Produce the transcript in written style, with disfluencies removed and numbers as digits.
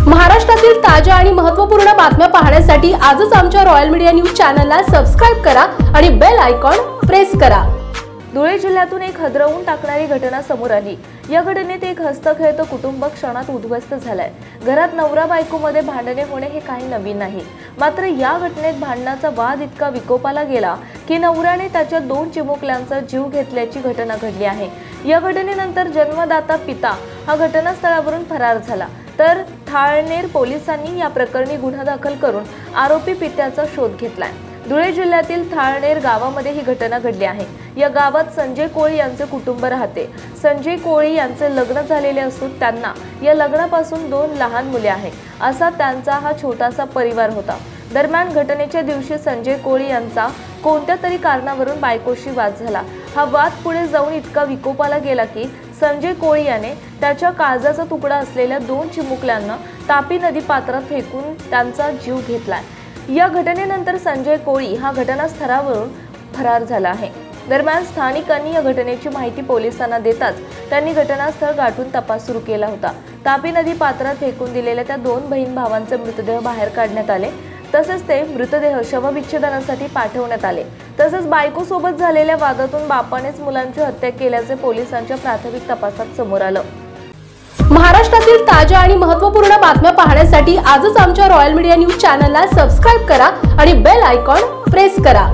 महाराष्ट्रातील ताज्या आणि महत्त्वपूर्ण बातम्या पाहण्यासाठी आजच आमच्या रॉयल मीडिया न्यूज चॅनलला सबस्क्राइब करा आणि बेल आयकॉन प्रेस करा। धुळे जिल्ह्यातून एक हदरवून टाकणारी घटना समोर आली। या घटनेत एक हस्तखेळतं कुटुंब क्षणात उद्ध्वस्त झालंय। घरात नवरा बायकोमध्ये भांडणे होणे हे काही नवीन नाही, मात्र या घटनेत भांडणाचा वाद इतका विकोपाला गेला की नवऱ्याने त्याच्या 2 चिमुकल्यांचा जीव घेतल्याची घटना घडली आहे। या घटनेनंतर जन्मदाता पिता हा घटनास्थळावरून फरार झाला, तर थाळनेर पोलिसांनी या प्रकरणी गुन्हा दाखल करून आरोपी पित्याचा शोध घेतलाय। धुळे जिल्ह्यातील थाळनेर गावामध्ये ही घटना घडली आहे। या गावात संजय कोळी यांचे कुटुंब राहते। संजय कोळी यांचे लग्न झालेले असून त्यांना या लग्नापासून 2 लहान मुले आहेत। असा त्यांचा हा छोटासा परिवार होता। दरम्यान घटनेच्या दिवशी संजय कोळी यांचा कोणत्या तरी कारणावरून बायकोशी वाद झाला। हा वाद पुढे जाऊन इतका विकोपाला गेला की संजय कोळी याने त्याच्या काळजाचा तुकडा असलेल्या 2 चिमुकल्यांना तापी नदी पात्रात फेकून त्यांचा जीव घेतलाय। या घटनेनंतर संजय कोळी हा घटनास्थळावरून फरार झाला आहे। दरम्यान स्थानिकांनी या घटनेची माहिती पोलिसांना देताच त्यांनी घटनास्थळ गाठून तपास सुरू केला होता। तापी नदी पात्रात फेकून दिलेल्या त्या 2 बहीण भावांचे मृतदेह बाहेर काढण्यात आले, तसेच ते मृतदेह शवविच्छेदनासाठी पाठवण्यात आले। तसेच बायकोसोबत झालेल्या वादातून बापानेच मुलांची हत्या केल्याचे पोलिसांच्या प्राथमिक तपासात समोर आलं। महाराष्ट्रातील ताज्या आणि महत्त्वपूर्ण बातम्या पाहण्यासाठी आजच आमच्या रॉयल मीडिया न्यूज चॅनलला सबस्क्राइब करा आणि बेल आयकॉन प्रेस करा।